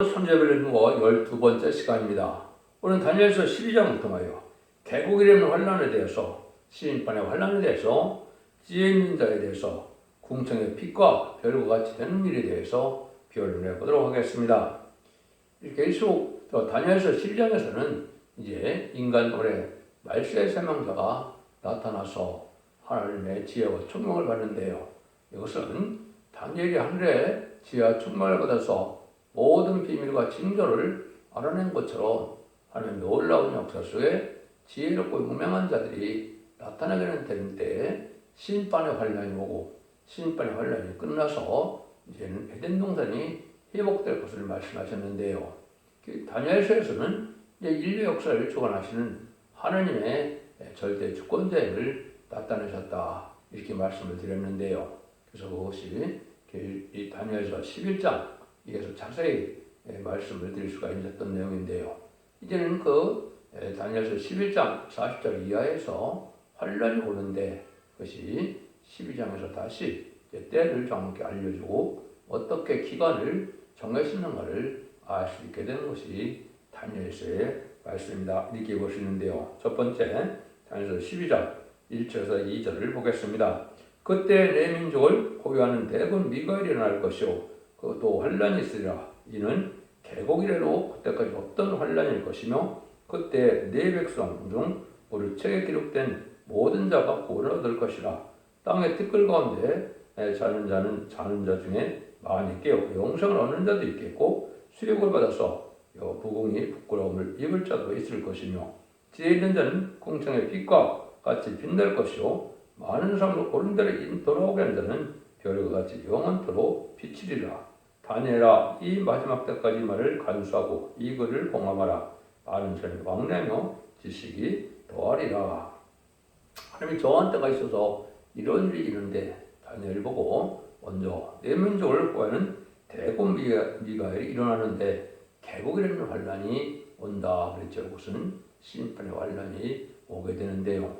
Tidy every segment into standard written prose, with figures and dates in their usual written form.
손재배를 두고 12번째 시간입니다. 오늘 다니엘서 12장을 통하여 개국이라는 환란에 대해서, 시인판의 환란에 대해서, 지혜 있는 자에 대해서, 궁창의 빛과 별과 같이 되는 일에 대해서 변론해 보도록 하겠습니다. 계속 다니엘서 12장에서는 이제 인간의 말세의 세명자가 나타나서 하나님의 지혜와 총명을 받는데요. 이것은 다니엘이 하늘의 지혜와 총명을 받아서 모든 비밀과 징조를 알아낸 것처럼 하나님의 놀라운 역사 속에 지혜롭고 유명한 자들이 나타나게 되는 때에 심판의 환란이 오고, 심판의 환란이 끝나서 이제는 에덴 동산이 회복될 것을 말씀하셨는데요. 다니엘서에서는 이제 인류 역사를 주관하시는 하나님의 절대 주권자임을 나타내셨다, 이렇게 말씀을 드렸는데요. 그래서 그것이 이 다니엘서 11장 이에서 자세히 말씀을 드릴 수가 있었던 내용인데요. 이제는 다니엘서 11장 40절 이하에서 환란이 오는데, 그것이 12장에서 다시 때를 정확히 알려주고 어떻게 기간을 정해시는가를 알 수 있게 되는 것이 다니엘서의 말씀입니다. 이렇게 볼 수 있는데요. 첫 번째, 다니엘서 12장 1절에서 2절을 보겠습니다. 그때 내 민족을 포위하는 대군 미가엘이 일어날 것이요, 또 환란이 있으리라. 이는 계곡이래로 그때까지 없던 환란일 것이며, 그때 네 백성 중 우리 책에 기록된 모든 자가 구원을 얻을 것이라. 땅의 티끌 가운데 자는 자 중에 많이 깨어 영생을 얻는 자도 있겠고, 수욕을 받아서 부궁이 부끄러움을 입을 자도 있을 것이며, 지혜 있는 자는 궁창의 빛과 같이 빛날 것이요, 많은 사람으로 옳은 데를 돌아오게 하는 자는 별과 같이 영원토록 비치리라. 다니엘아, 이 마지막 때까지 말을 간수하고 이 글을 봉함하라. 많은 사람이 왕래하며 지식이 더하리라. 하나님이 정한 때가 있어서 이런 일이 있는데, 다니엘 보고 먼저 내 민족을 구하는 대군 미가엘이 일어나는데 개국이라는 환란이 온다 그랬죠. 그것은 심판의 환란이 오게 되는데요.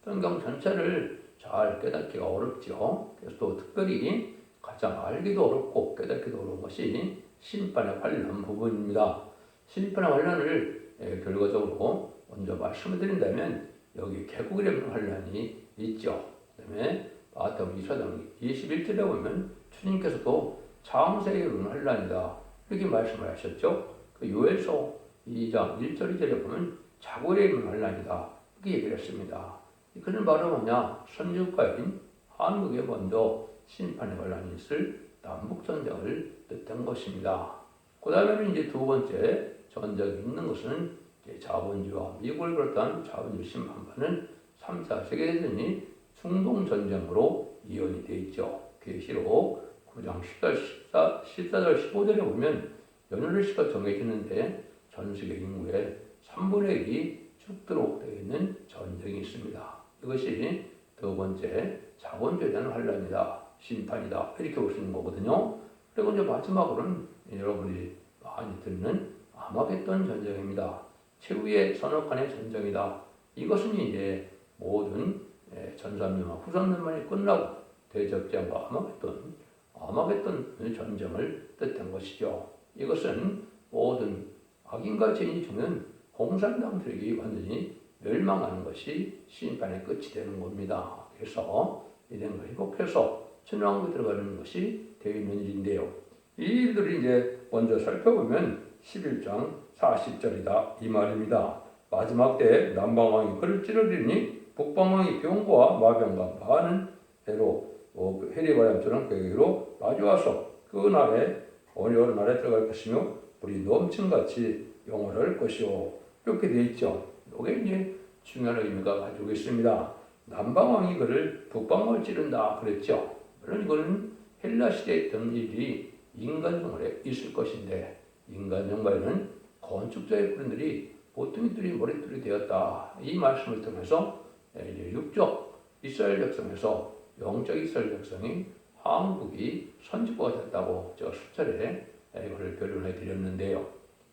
성경 전체를 잘 깨닫기가 어렵죠. 그래서 또 특별히 가장 알기도 어렵고 깨닫기도 어려운 것이 심판의 환란 부분입니다. 심판의 환란을 결과적으로 먼저 말씀을 드린다면, 여기 개국이라는 환란이 있죠. 그 다음에 마태복음 24장 21절에 보면 주님께서도 창세에 이르는 환란이다, 이렇게 말씀을 하셨죠. 요엘서 2장 1절 2절에 보면 자고에 이르는 환란이다, 이렇게 얘기를 했습니다. 그는 바로 뭐냐, 선진국가인 한국에 먼저 심판의 환란이 있을 남북전쟁을 뜻한 것입니다. 그 다음에는 이제 두 번째 전쟁이 있는 것은 자본주의와 미국을 비롯한 자본주의 심판받는 3차 세계대전이 중동전쟁으로 이연이 되어 있죠. 계시록 9장 14절 15절에 보면 연혈시가 정해지는데 전 세계 인구의 3분의 1이 죽도록 되어 있는 전쟁이 있습니다. 이것이 두 번째 자본주의에 대한 환란이다, 심판이다, 이렇게 볼 수 있는 거거든요. 그리고 이제 마지막으로는 여러분이 많이 듣는 아마겟돈 전쟁입니다. 최후의 선악간의 전쟁이다. 이것은 이제 모든 전산면과 후산면만이 끝나고 대적전과 아마겟돈 전쟁을 뜻한 것이죠. 이것은 모든 악인과 죄인이 죽는 공산당들에게 완전히 멸망하는 것이 심판의 끝이 되는 겁니다. 그래서 이런 걸 회복해서 천왕국에 들어가는 것이 되어 있는 일인데요. 이 일들을 이제 먼저 살펴보면 11장 40절이다, 이 말입니다. 마지막 때 남방왕이 그를 찌르리니 북방왕이 병과 마병과 많은 해로 해리바람처럼 그에게로 마주와서 그 날에 어느 날에 들어갈 것이며 불이 넘침같이 영원할 것이요, 이렇게 되어 있죠. 이게 이제 중요한 의미가 가지고 있습니다. 남방왕이 그를 북방왕을 찌른다 그랬죠. 물론 이거는 헬라 시대에 있던 일이 인간정말에 있을 것인데, 인간정말에는 건축자의 분들이 보통이들이 머리털이 되었다, 이 말씀을 통해서 이제 육적 이스라엘 백성에서 영적 이스라엘 백성이 한국이 선지국가 됐다고 제가 수차례 이거를 변론해 드렸는데요.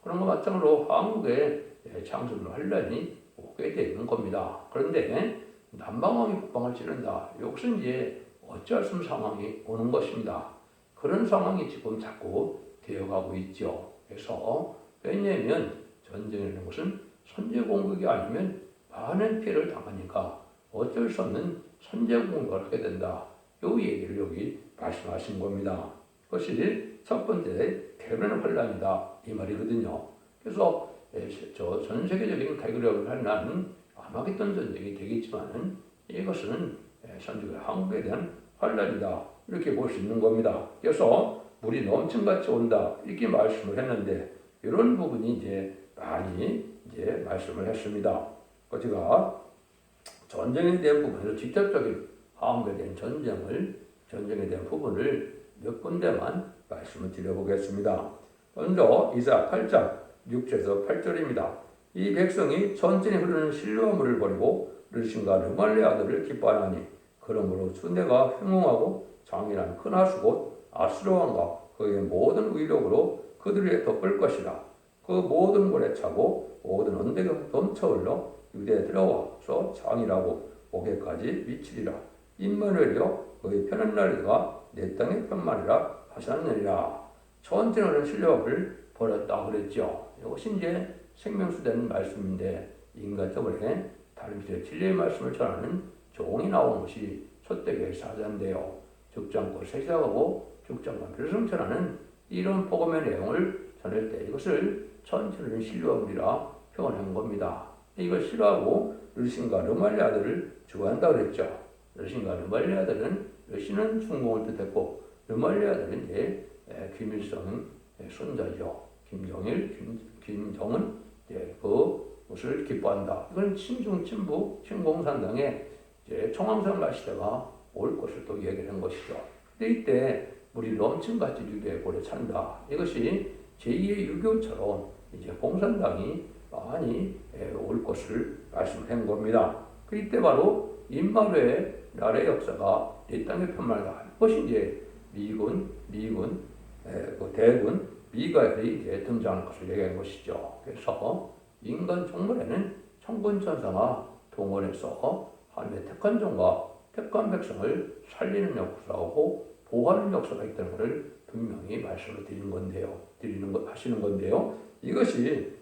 그런 것 마찬가지로 한국의 창조는 환란이 오게 되는 겁니다. 그런데 남방왕이 북방을 찌른다, 이것은 이제 어찌할 수 없는 상황이 오는 것입니다. 그런 상황이 지금 자꾸 되어가고 있죠. 그래서 왜냐하면 전쟁이라는 것은 선제 공격이 아니면 많은 피해를 당하니까 어쩔 수 없는 선제 공격을 하게 된다. 요 얘기를 여기 말씀하신 겁니다. 그것이 첫 번째 개변 환란이다 이 말이거든요. 그래서 전 세계적인 개변 환란은 아마겟돈 전쟁이 되겠지만은 이것은 선지가 한국에 대한 환란이다 이렇게 볼 수 있는 겁니다. 그래서 물이 넘침같이 온다 이렇게 말씀을 했는데 이런 부분이 이제 많이 이제 말씀을 했습니다. 제가 전쟁에 대한 부분에서 직접적인 한국에 대한 전쟁에 대한 부분을 몇 군데만 말씀을 드려보겠습니다. 먼저 이사 8장 6절에서 8절입니다. 이 백성이 천천히 흐르는 실로와 물을 버리고 르신과 르말레 아들을 기뻐하나니 그러므로 주내가 횡웅하고 장이란 큰 하수곳 아스로왕과 그의 모든 의력으로 그들을 덮을 것이라. 그 모든 골에 차고 모든 언덕에 넘쳐 흘러 유대에 들어와서 장이라고 오게까지 미치리라. 임마누엘이여 그의 편한 날이가 내 땅의 편만이라 하셨느니라. 천천히 흐르는 실력을 버렸다 그랬죠. 이것이 이제 생명수되는 말씀인데 인간적으로 다른 길의 진리의 말씀을 전하는 종이 나온 것이 첫대교의 사자인데요. 죽지 않고 세시하고 죽지 않고 별성천하는 이런 복음의 내용을 전할 때 이것을 천천히 신뢰하리라 표현한 겁니다. 이걸 싫어하고 르신과 르말리 아들을 주관한다 그랬죠. 르신과 르말리 아들은 르신은 중공을 뜻했고 르말리 아들은 이제 김일성 손자죠. 김정은 그것을 기뻐한다. 이건 친중 친북 신공산당의 이제 청왕성라 시대가 올 것을 또 얘기한 것이죠. 근데 이때 물이 넘침같이 유대에 고래 찬다. 이것이 제2의 6.25처럼 이제 공산당이 많이 올 것을 말씀한 겁니다. 그때 바로 임마누엘 나라의 역사가 내 땅의 편말다. 이것이 이제 미군, 대군, 미가엘이 이제 등장할 것을 얘기한 것이죠. 그래서 인간 종말에는 천군천사가 동원해서 하나님의 택한 종과 택한 백성을 살리는 역사가 오고 보호하는 역사가 있다는 것을 분명히 말씀을 하시는 건데요. 이것이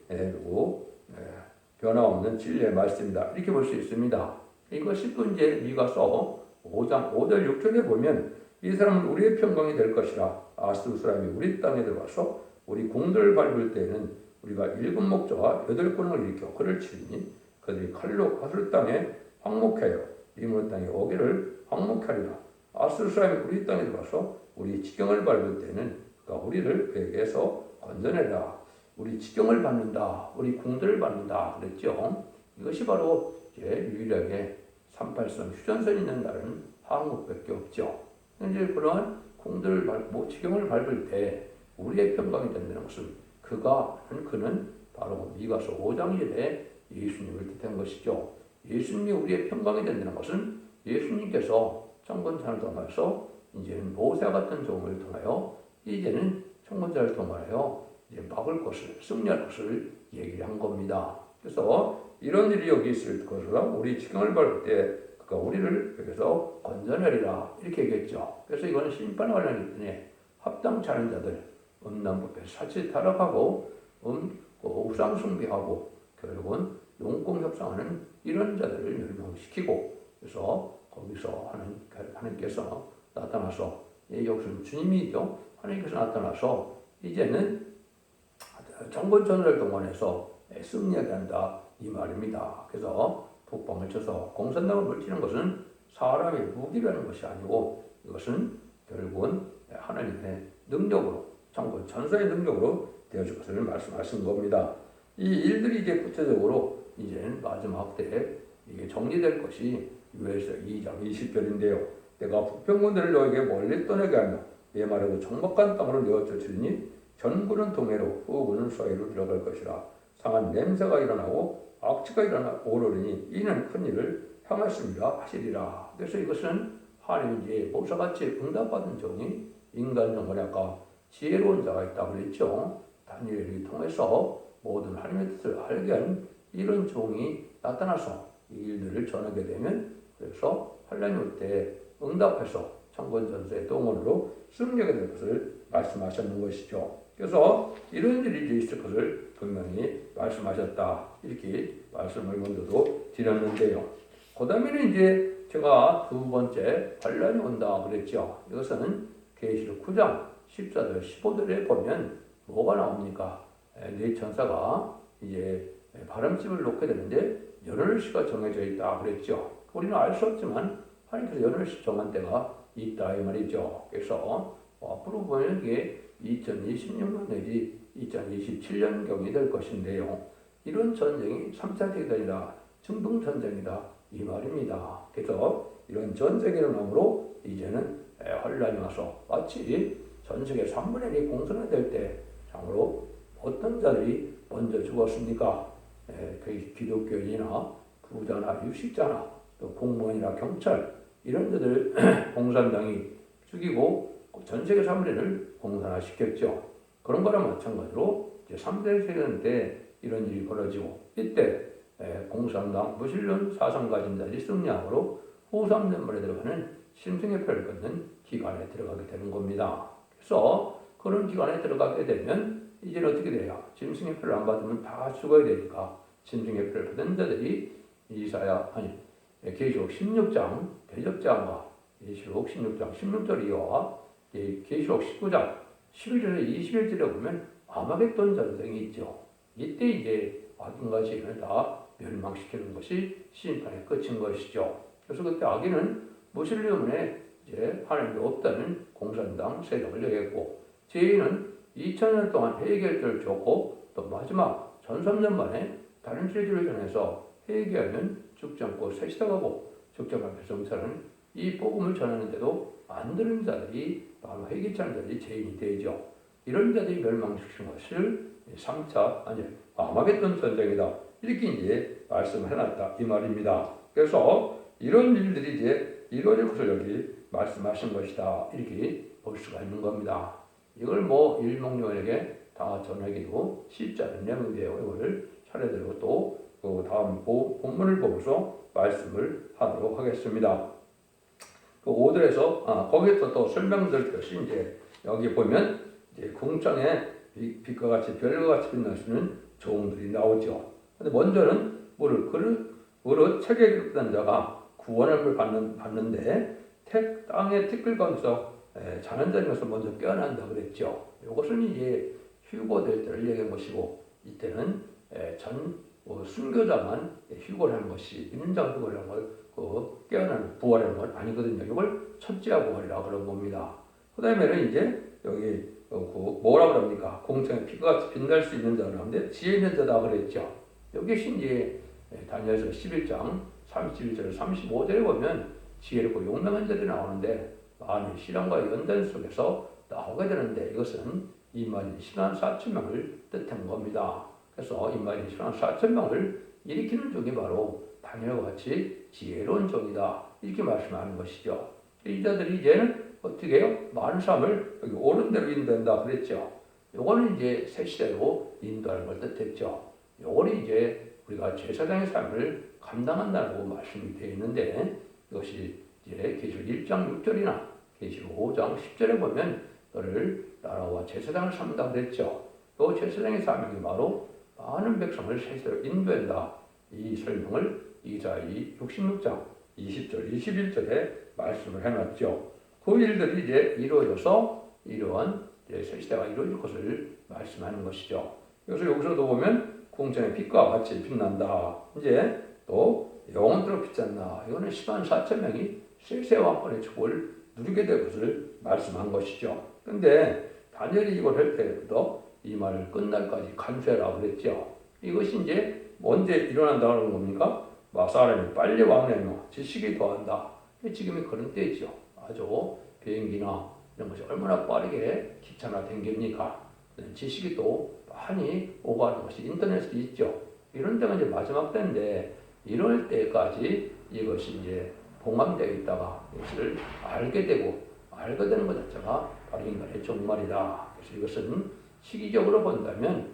변화없는 진리의 말씀이다. 이렇게 볼 수 있습니다. 이것이 또 이제 미가서 5장 5절 6절에 보면 이 사람은 우리의 평강이 될 것이라. 아스루 사람이 우리 땅에 들어와서 우리 궁들을 밟을 때에는 우리가 7목자와 8군을 일으켜 그를 치리니 그들이 칼로 아스루 땅에 황목하여 리므 땅에 오기를 황목하리라. 아스루 사람이 우리 땅에 들어와서 우리 지경을 밟을 때는 그가 우리를 그에게서 건져내라. 우리 지경을 밟는다. 우리 궁들을 밟는다. 그랬죠. 이것이 바로 이제 유일하게 383 휴전선이 있는 날은 한국밖에 없죠. 이제 그러한 궁들을 밟고 지경을 밟을 때 우리의 평강이 된다는 것은 그는 바로 미가서 5장 1에 예수님을 뜻한 것이죠. 예수님이 우리의 평강이 된다는 것은 예수님께서 천군천을 통해서 이제는 모세 같은 종을 통하여 이제는 천군천을 통하여 이제 막을 것을 승리할 것을 얘기한 겁니다. 그래서 이런 일이 여기 있을 것으로 우리 지경을 밟을 때 그가 우리를 여기서 건져내리라 이렇게 얘기했죠. 그래서 이거는 심판 관련이기 때문에 합당치 않은 자들 음란부패 사치 타락하고 우상 숭배하고 결국은 용공 협상하는 이런 자들을 멸망시키고 그래서 거기서 하나님께서 나타나서 여기서는 주님이죠. 하나님께서 나타나서 이제는 정권전을 동원해서 승리하게 한다 이 말입니다. 그래서 북방을 쳐서 공산당을 물리치는 것은 사람의 무기라는 것이 아니고 이것은 결국은 하나님의 능력으로 정권 전사의 능력으로 되어질 것을 말씀하신 겁니다. 이 일들이 이제 구체적으로 이제는 마지막 때 이게 정리될 것이 유에서 2장 20절인데요. 내가 북평군들을 너에게 멀리 떠나게 하며 내 말하고 정박한 땅으로 내어쫓으리니 전군은 동해로 후군은 서해로 들어갈 것이라. 상한 냄새가 일어나고 악취가 오르니 이는 큰 일을 향하십니다 하시리라. 그래서 이것은 하나님이 이제 모세같이 응답받은 종이 인간 정말에 아까 지혜로운 자가 있다고 그랬죠. 다니엘을 통해서 모든 하나님의 뜻을 알게 한 이런 종이 나타나서 이 일들을 전하게 되면 그래서 환란이 올 때 응답해서 천군전사의 동원으로 승리하게 될 것을 말씀하셨는 것이죠. 그래서 이런 일이 이제 있을 것을 분명히 말씀하셨다. 이렇게 말씀을 먼저도 드렸는데요. 그 다음에는 이제 제가 두 번째 환란이 온다 그랬죠. 이것은 계시록 9장 14절 15절에 보면 뭐가 나옵니까? 네 천사가 이제 바람집을 놓게 되는데 연월시가 정해져 있다 그랬죠. 우리는 알 수 없지만 하나님께서 연월시 정한 때가 있다 이 말이죠. 그래서 앞으로 보면 이게 2026년 내지 2027년경이 될 것인데요. 이런 전쟁이 3차 대전이다, 중동 전쟁이다 이 말입니다. 그래서 이런 전 세계를 넘으로 이제는 환란이 와서 마치 전 세계 3분의 1이 공산화 될때 참으로 어떤 자들이 먼저 죽었습니까? 기독교인이나 부자나 유식자나 또 공무원이나 경찰 이런 자들 공산당이 죽이고 전 세계 3분의 1을 공산화시켰죠. 그런 거랑 마찬가지로 이제 3대 세계대 때 이런 일이 벌어지고 이때 공산당 무신론 사상 가진 자들이 승리함으로 후 3년 만에 들어가는 심승의 표를 걷는 기간에 들어가게 되는 겁니다. 그래서 그런 기간에 들어가게 되면 이제는 어떻게 돼요? 짐승의 표를 안 받으면 다 죽어야 되니까 짐승의 표를 받은 자들이 계시록 16장 대접장과 계시록 16장 16절 이하와 계시록 19장 11절에 21절에 보면 아마겟돈 전쟁이 있죠. 이때 이제 악인과 죄인을 다 멸망시키는 것이 심판의 끝인 것이죠. 그래서 그때 악인은 무슬림에 이제 하나님이 없다는 공산당 세력을 내겠고 죄인은 2000년 동안 회개를 줬고 또 마지막 1300년 만에 다른 죄들을 전해서 회개하면 죽지 않고 새시다가고 적정한 백성처럼 이 복음을 전하는데도 안 들은 자들이 바로 회개치 않은 자들이 죄인이 되죠. 이런 자들이 멸망시키는 것을 3차 아마겟돈 전쟁이다 이렇게 이제 말씀을 해놨다 이 말입니다. 그래서 이런 일들이 이제 이루어질 것을 여기 말씀하신 것이다 이렇게 볼 수가 있는 겁니다. 이걸 뭐 일목요연에게 다 전하기도 쉽지 않은 내용인데요. 이걸 차례대로 또 그 다음 본문을 보면서 말씀을 하도록 하겠습니다. 그 5절에서 거기서 또 설명될 것이 이제 여기 보면 이제 궁창에 빛과 같이 별과 같이 빛나시는 종들이 나오죠. 근데 먼저는 무릇 책에 기록된 자가 구원을 받는데 땅의 티끌 가운데서 자는 자인 것을 먼저 깨어난다 그랬죠. 이것은 이제 휴거될 때를 얘기한 것이고 이때는 순교자만 휴거를 하는 것이 임장 휴거를 하는 걸 깨어나는 부활하는 건 아니거든요. 이걸 첫째와 부활이라고 그런 겁니다. 그 다음에는 이제 여기 뭐라 그럽니까? 공창에 피가 같이 빛날 수 있는 자가 나오는데 지혜 있는 자다 그랬죠. 여기 이제 다니엘서 11장 31절 35절에 보면 지혜롭고 용맹한 자들이 나오는데 많은 시련과 연단 속에서 나오게 되는데 이것은 이만희 140,000명을 뜻한 겁니다. 그래서 이만희 140,000명을 일으키는 종이 바로 다니엘과 같이 지혜로운 종이다 이렇게 말씀하는 것이죠. 이 자들이 이제는 어떻게 해요? 많은 사람을 여기 옳은 대로 인도한다 그랬죠. 요거는 이제 새 시대로 인도하는 걸 뜻했죠. 요거는 이제 우리가 제사장의 삶을 감당한다고 말씀이 되어 있는데 이것이 이제 계시록 1장 6절이나 계시록 5장 10절에 보면 너를 나라와 제사장을 삼는다 그랬죠. 또 제사장의 사명이 바로 많은 백성을 새 시대로 인도한다. 이 설명을 이사야 66장 20절 21절에 말씀을 해놨죠. 그 일들이 이제 이루어져서 이러한 새 시대가 이루어질 것을 말씀하는 것이죠. 그래서 여기서도 보면 궁창의 빛과 같이 빛난다. 이제 또 영원토록 빛난다. 이거는 104,000명이 새 왕권의 축복을 누리게 될 것을 말씀한 것이죠. 근데 다니엘이 이걸 할 때부터 이 말을 끝날까지 간수해라 그랬죠. 이것이 이제 언제 일어난다는 겁니까? 사람이 빨리 왕래하며 지식이 더한다. 지금이 그런 때죠. 아주 비행기나 이런 것이 얼마나 빠르게 기차나 댕깁니까? 지식이 또 많이 오가는 것이 인터넷에 있죠. 이런 때가 이제 마지막 때인데 이럴 때까지 이것이 이제 봉합되어 있다가 이것을 알게 되는 것 자체가 바로 인간의 종말이다. 그래서 이것은 시기적으로 본다면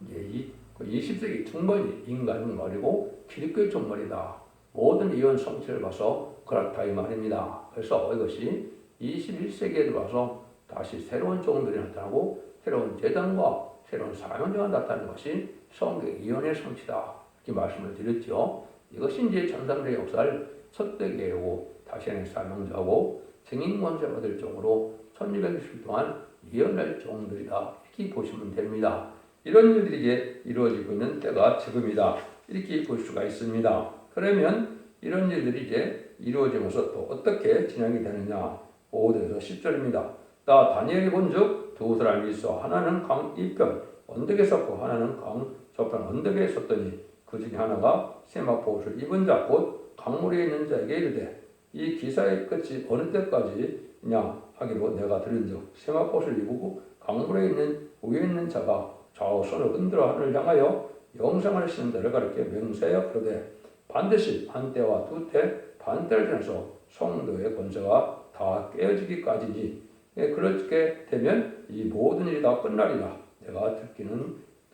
이제 20세기 중반 인간 말이고 기독교의 종말이다. 모든 이원 성취를 봐서 그렇다 이 말입니다. 그래서 이것이 21세기에 들어와서 다시 새로운 종들이 나타나고 새로운 재단과 새로운 사명자가 나타나는 것이 성경의 예언의 성취다. 이렇게 말씀을 드렸죠. 이것이 이제 전삼대의 역사를 첫대계고 다시는 사명자고 증인 권세가 될 종으로 1260일 동안 예언할 종들이다. 이렇게 보시면 됩니다. 이런 일들이 이제 이루어지고 있는 때가 지금이다. 이렇게 볼 수가 있습니다. 그러면 이런 일들이 이제 이루어지면서 또 어떻게 진행이 되느냐. 5절에서 10절입니다. 나 다니엘이 본즉 두 사람이 있어 하나는 강 이편 언덕에 섰고 하나는 강 저편 언덕에 섰더니 그 중에 하나가 세마포옷을 입은 자 곧 강물에 있는 자에게 이르되 이 기사의 끝이 어느 때까지냐 하기로 내가 들은즉 세마포옷을 입고 강물에 있는 위에 있는 자가 좌우 손을 흔들어 하늘을 향하여 영상을 쓰는 자를 가르쳐 명세하여 그러되 반드시 한때와 두때 반때를 지나서 성도의 권세가 다 깨어지기까지니 그렇게 되면 이 모든 일이 다 끝나리라. 내가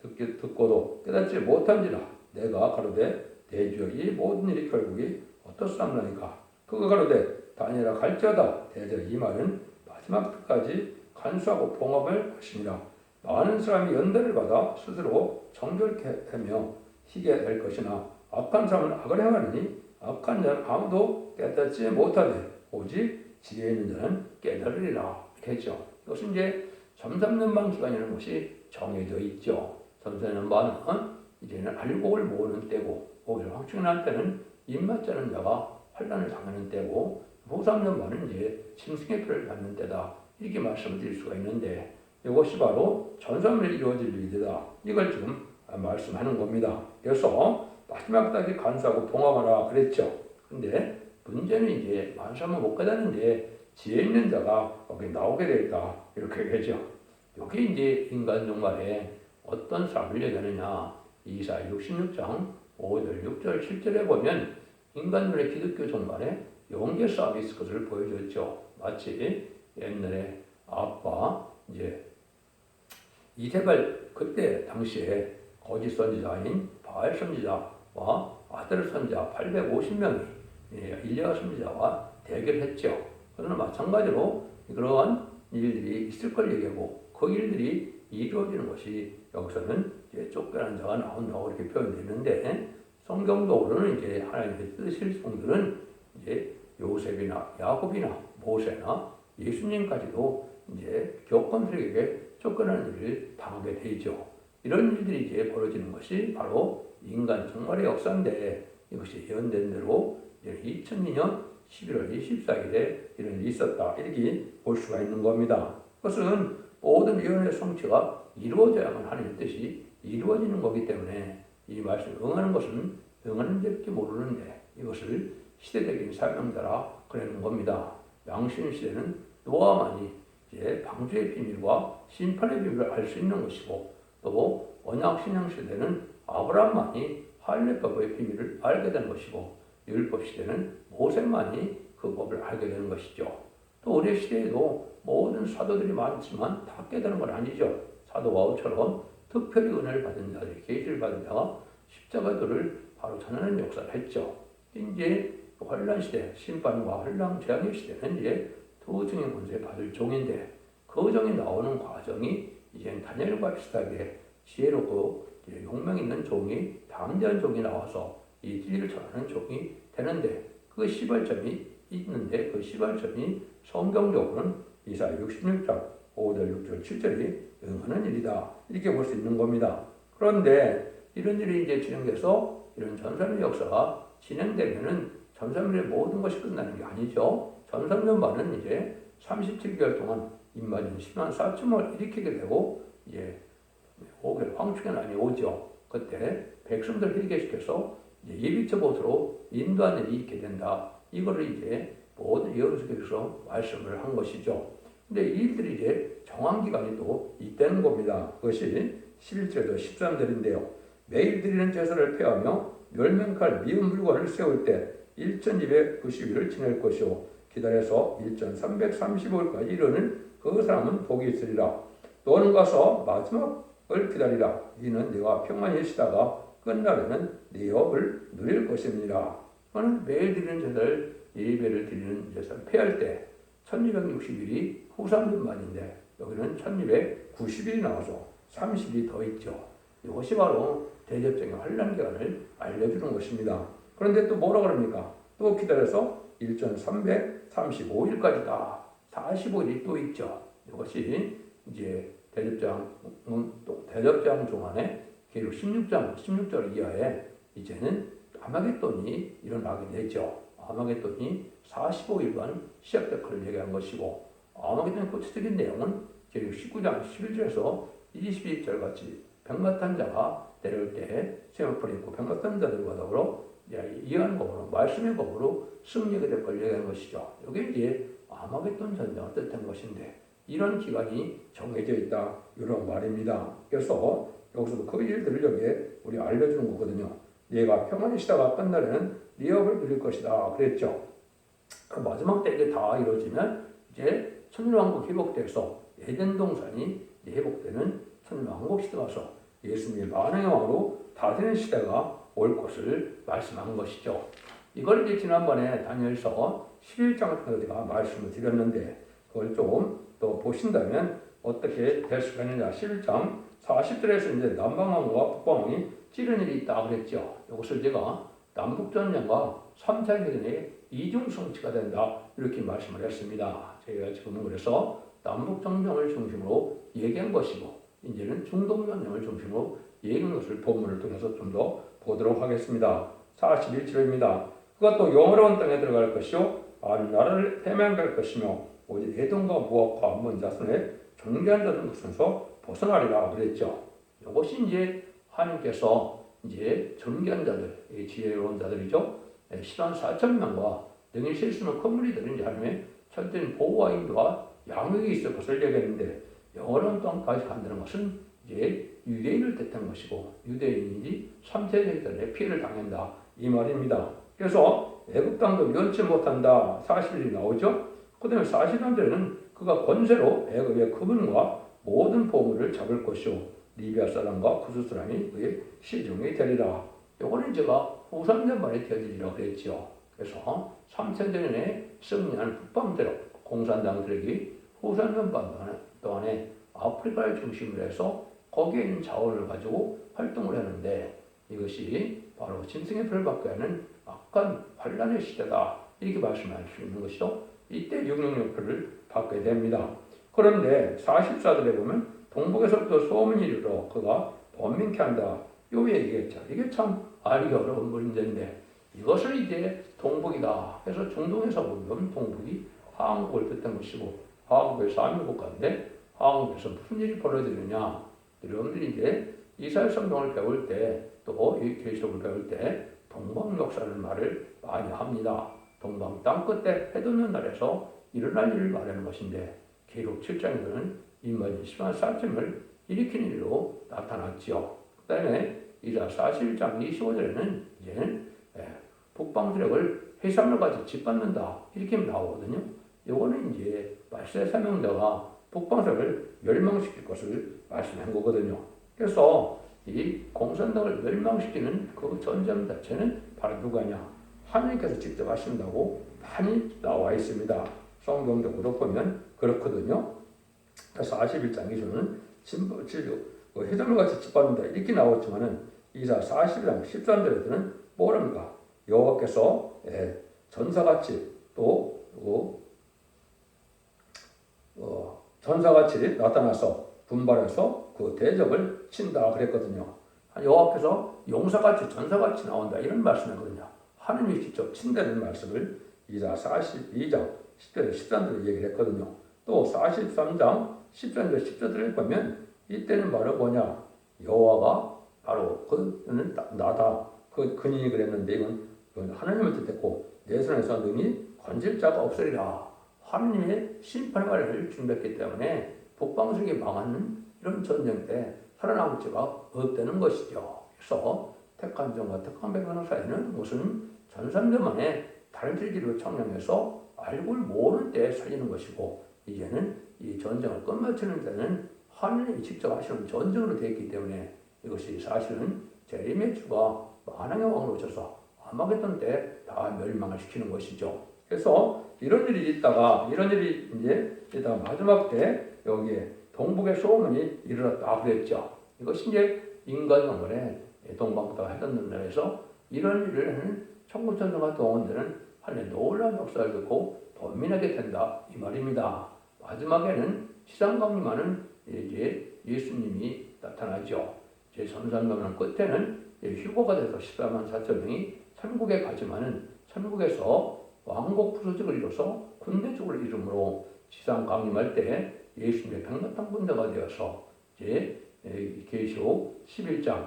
듣고도 깨닫지 못한지라. 내가 가로되 내 주여 이 모든 일이 결국이 어떻사옵나이까. 그가 가로되 다니엘아 갈지어다. 대저 이 말은 마지막 때까지 간수하고 봉합을 하시니라. 많은 사람이 연단을 받아 스스로 정결케 하며 희게 될 것이나 악한 사람은 악을 행하리니 악한 자는 아무도 깨닫지 못하되 오직 지혜 있는 자는 깨달으리라. 이렇게 했죠. 이것은 이제 점삼년반 기간이라는 것이 정해져 있죠. 점삼년반은 이제는 알곡을 모으는 때고 오히려 황충난 때는 입맞지 않은 자가 환난을 당하는 때고 후삼년반은 이제 짐승의 표를 받는 때다. 이렇게 말씀을 드릴 수가 있는데 이것이 바로 전삼일에 이루어질 일이다. 이걸 지금 말씀하는 겁니다. 그래서 마지막 때까지 간수하고 봉합하라 그랬죠. 근데 문제는 이제 만사면 못 깨닫는데 지혜 있는 자가 거기 나오게 되었다. 이렇게 얘기하죠. 여기 이제 인간 종말에 어떤 사람을 얘기하느냐. 이사 66장 5절, 6절, 7절에 보면 인간들의 기독교 종말에 영계 싸움이 있을 것을 보여줬죠. 마치 옛날에 아빠 이제 이세벨 그때 당시에 거짓 선지자인 바알 선지자와 아들 선지자 850명이 일리야 선지자와 대결했죠. 그러나 마찬가지로 그러한 일들이 있을 걸 얘기하고 그 일들이 이루어지는 것이 여기서는 이제 쫓겨난 자가 나온다고 이렇게 표현되는데 성경적으로는 이제 하나님의 뜻일 성들은 이제 요셉이나 야곱이나 모세나 예수님까지도 이제 교권들에게 쫓겨나는 일을 당하게 되죠. 이런 일들이 이제 벌어지는 것이 바로 인간 종말의 역사인데 이것이 예언된 대로 2002년 11월 24일에 이런 일이 있었다. 이렇게 볼 수가 있는 겁니다. 그것은 모든 예언의 성취가 이루어져야만 하나님의 뜻이 이루어지는 거기 때문에 이 말씀을 응하는 것은 응하는 자밖에 모르는데 이것을 시대적인 사명자라 그러는 겁니다. 양신 시대는 노아만이 이제 방주의 비밀과 심판의 비밀을 알 수 있는 것이고 또 언약 신앙 시대는 아브라함만이 할례법의 비밀을 알게 된 것이고 율법 시대는 모세만이 그 법을 알게 되는 것이죠. 또 우리 시대에도 모든 사도들이 많지만 다 깨달은 건 아니죠. 사도 바울처럼 특별히 은혜를 받은 자들이 계시를 받은 자가 십자가도를 바로 전하는 역사를 했죠. 이제 환란 시대, 심판과 환란 재앙의 시대는 이제 두 증인 권세 받을 종인데 그 종이 나오는 과정이 이제 다니엘과 비슷하게 지혜롭고 용명 있는 종이 담대한 종이 나와서 이 진리를 전하는 종이 되는데 그 시발점이 있는데 그 시발점이 성경적으로는 이사야 66장 5절, 6절, 7절이 응하는 일이다. 이렇게 볼 수 있는 겁니다. 그런데 이런 일이 이제 진행돼서 이런 전삼일 역사가 진행되면은 전삼일의 모든 것이 끝나는 게 아니죠. 전삼년반은 이제 37개월 동안 입맞은 10만 4천을 일으키게 되고 이제 5개월 황충년이 오죠. 그때 백성들 회개시켜서 예비처 곳으로 인도하는 일이 있게 된다. 이거를 이제 모든 예언서에서 말씀을 한 것이죠. 근데 이 일들이 이제 정한 기간이 또 있다는 겁니다. 그것이 11절에서 13절인데요. 매일 드리는 제사를 폐하며 멸명할 미운 물건을 세울 때 1290일을 지낼 것이요 기다려서 1335일까지 이르는 그 사람은 복이 있으리라. 너는 가서 마지막을 기다리라. 이는 네가 평안히 쉬다가 끝나려면 네 업을 누릴 것입니다. 너는 매일 드리는 제사를 예배를 드리는 제사를 폐할 때 1260일이 후삼년만인데 여기는 1290일이 나와서 30일이 더 있죠. 이것이 바로 대접정의 환란 기간을 알려주는 것입니다. 그런데 또 뭐라 그럽니까? 또 기다려서 1335일까지다. 45일이 또 있죠. 이것이 이제 대접장 종안에 계율 16절 이하에 이제는 아마겟돈이 일어나게 되죠. 아마겟돈이 45일간 시작될 얘기한 것이고, 아마겟돈의 구체적인 내용은 계율 19장 11절에서 22절 같이 백마탄자가 내려올 때 세마포를 입고 백마탄자들과 더불어 이해하는 법으로 말씀의 법으로 승리하게 될 걸 얘기한 것이죠. 이게 이제 아마겟돈 전쟁을 뜻한 것인데 이런 기간이 정해져 있다 이런 말입니다. 그래서 여기서도 그 일들을 여기에 우리 알려주는 거거든요. 네가 평안의 시대가 끝나려는 네 업을 누릴 것이다 그랬죠. 그 마지막 때 이게 다 이루어지면 이제 천년왕국 회복돼서 에덴 동산이 회복되는 천년왕국 시대가 와서 예수님의 만왕의 왕으로 다스리는 시대가 올 것을 말씀한 것이죠. 이걸 이제 지난번에 다니엘서 11장 같은 데가 말씀을 드렸는데 그걸 좀 또 보신다면 어떻게 될 수가 있느냐. 11장 40절에서 이제 남방왕과 북방왕이 찌른 일이 있다 그랬죠. 이것을 제가 남북전쟁과 3차 대전의 이중성취가 된다 이렇게 말씀을 했습니다. 저희가 지금은 그래서 남북전쟁을 중심으로 얘기한 것이고 이제는 중동전쟁을 중심으로 얘기한 것을 본문을 통해서 좀 더 보도록 하겠습니다. 41절입니다. 그가 또 영화로운 땅에 들어갈 것이요 아는 나라를 해명할 것이며 오직 에돔과 모압과 암몬 자손의 존귀한 자들 것에서 벗어나리라 그랬죠. 이것이 이제 하나님께서 이제 존귀한 자들, 지혜로운 자들이죠. 10만 4천 명과 능히 실수는 큰 무리들은 이제 하나님의 철저한 보호와 인도와 양육이 있을 것을 얘기했는데 영원한 땅까지 간다는 것은 이제 유대인을 뜻한 것이고 유대인이 3세 세대들의 피해를 당한다 이 말입니다. 그래서 애굽 땅도 면치 못한다 40일이 나오죠. 그 다음에 40년대에는 그가 권세로 애굽의 그분과 모든 보물을 잡을 것이요 리비아 사람과 구스 사람이 그의 시종이 되리라. 요거는 제가 후삼년만에 되어지리라고 그랬죠. 그래서 3세대에 승리한 북방대로 공산당들에게 후삼년 반 동안에 아프리카를 중심으로 해서 거기에 있는 자원을 가지고 활동을 했는데 이것이 바로 짐승의 표를 받게 하는 악한 환란의 시대다 이렇게 말씀할 수 있는 것이죠. 이때 666표를 받게 됩니다. 그런데 44절에 보면 동북에서부터 소문이 이르러 그가 번민케 한다. 요 얘기겠죠. 이게 참 알기 어려운 문제인데 이것을 이제 동북이다 해서 중동에서 보면 동북이 한국을 뜻한 것이고 한국의 사민국가인데 한국에서 무슨 일이 벌어지느냐. 여러분들이 이제 이스라엘 성경을 배울 때 또 이 계시록을 배울 때 동방 역사를 말을 많이 합니다. 동방 땅끝에 해돋는 날에서 일어날 일을 말하는 것인데 계시록 7장에서는 인간이 10만 4천을 일으키는 일로 나타났지요. 그 다음에 이사 41장 25절에는 이제는 북방세력을 해산을 같이 짓밟는다 이렇게 나오거든요. 이거는 이제 말세 사명자가 북방세력을 멸망시킬 것을 말씀한 거거든요. 그래서 이 공산당을 멸망시키는 그 전쟁 자체는 바로 누가냐? 하나님께서 직접 하신다고 많이 나와 있습니다. 성경적으로 보면 그렇거든요. 41장에서는 해산을 같이 짓밟는다 이렇게 나왔지만은 이사 40장 13절에서는 뭐랍니까? 여호와께서 전사같이 또 전사같이 나타나서 분발해서 그 대적을 친다 그랬거든요. 여호와께서 용사같이 전사같이 나온다 이런 말씀이거든요. 하나님이 직접 친다는 말씀을 이사 42장 10절에 13절에 얘기를 했거든요. 또 43장 13절 10절에 보면 이때는 바로 뭐냐? 여호와가 바로 그는 나다. 그 근인이 그랬는데 이건 하나님을 뜻했고 내 손에서 능히 건질 자가 없으리라. 하나님의 심판을 준비했기 때문에 북방세력이 망하는 이런 전쟁 때 살아남을 자가 없다는 것이죠. 그래서 택한 종과 택한 백성 사이에는 무슨 전산대 만에 다른 길기로 청량해서 알고 모르는 때에 살리는 것이고 이제는 이 전쟁을 끝마치는 데는 하나님이 직접 하시는 전쟁으로 되어 있기 때문에 이것이 사실은 재림의 주가 만왕의 왕으로 오셔서 아마겟돈 때 다 멸망을 시키는 것이죠. 그래서 이런 일이 있다가 마지막 때 여기에 동북의 소문이 이르렀다 그랬죠. 이것이 이제 인간 영혼의 동방부터 해전전쟁에서 이런 일을 하는 청구전쟁과 동원되는 하나의 놀라운 역사를 듣고 번민하게 된다 이 말입니다. 마지막에는 지상 강림하는 이제 예수님이 나타나죠. 제 선산강령 끝에는 휴거가 돼서 14만 4천 명이 천국에 가지만은 천국에서 왕국 부서직을 이뤄서 군대족을 이름으로 지상 강림할 때 예수님의 백마탄 군대가 되어서 이제 계시록 11장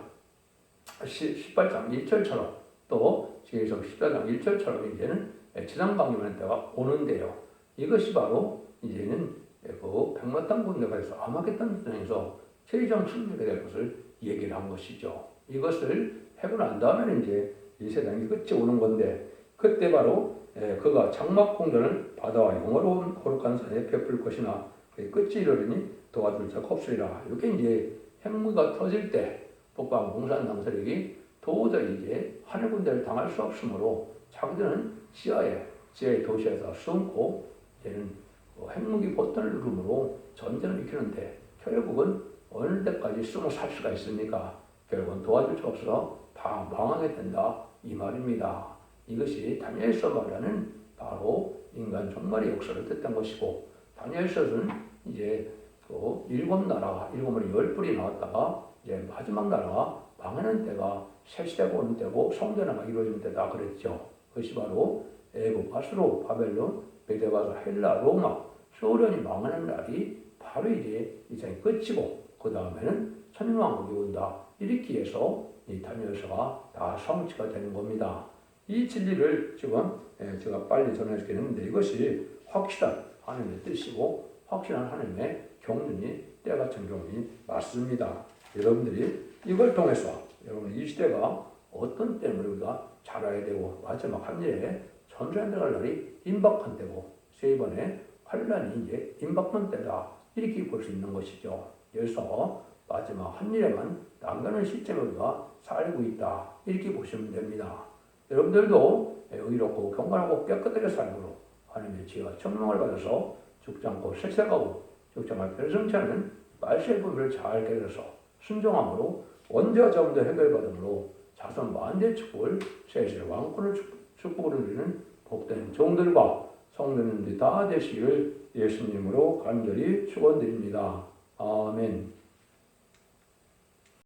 18장 1절처럼 또 계시록 14장 1절처럼 이제는 지상 강림하는 때가 오는데요. 이것이 바로 이제는 그 백마탄 군대가 돼서 아마겟돈 전쟁에서 최종 승리가 될 것을 얘기를 한 것이죠. 이것을 하고 난 다음에는 이제 이 세상이 끝이 오는 건데 그때 바로 그가 장막 공전을 바다와 영화로운 거룩한 산에 베풀 것이나 그의 끝이 이르르니 도와줄 자가 없으리라. 이게 이제 핵무기가 터질 때 북방 공산 당세력이 도저히 이제 하늘 군대를 당할 수 없으므로 자기들은 지하의 도시에서 숨고 이제는 핵무기 버튼을 누르므로 전쟁을 일으키는데 결국은 어느 때까지 숨어 살 수가 있습니까? 결국은 도와줄 수 없어서 다 망하게 된다 이 말입니다. 이것이 다니엘서 말하는 바로 인간 종말의 역사를 뜻한 것이고 다니엘서는 이제 그 일곱 나라가 일곱으로 열 뿔이 나왔다가 이제 마지막 나라가 망하는 때가 새 시대가 오는 때고 성전화가 이루어지는 때다 그랬죠. 그것이 바로 애굽, 아수르, 바벨론, 메데바사, 헬라, 로마, 소련이 망하는 날이 바로 이제 이 세상이 끝이고 그 다음에는 천년왕국이 온다. 이렇게 해서 이 다니엘서가 다 성취가 되는 겁니다. 이 진리를 지금 제가 빨리 전해드리겠는데 이것이 확실한 하나님의 뜻이고 확실한 하나님의 경륜이 때같은 경륜이 맞습니다. 여러분들이 이걸 통해서 여러분 이 시대가 어떤 때문에 우리가 자라야 되고 마지막 한일에 전쟁에 들어갈 날이 임박한 때고 세 번의 환란이 이제 임박한 때다 이렇게 볼 수 있는 것이죠. 그래서 마지막 한일에만 남가는 시점에 우리가 살고 있다 이렇게 보시면 됩니다. 여러분들도 의롭고 경건하고 깨끗하게 살므로 하나님의 지혜와 청명을 받아서 죽지 않고 색색하고 죽지 않고 별성치 않은 말세의 부분을 잘 깨달아서 순종함으로 원죄와 자문도 해결받음으로 자손 만대의 축복을 세세의 왕권을 축복을 누리는 복된 종들과 성도님들이 다 되시기를 예수님으로 간절히 축원드립니다. 아멘.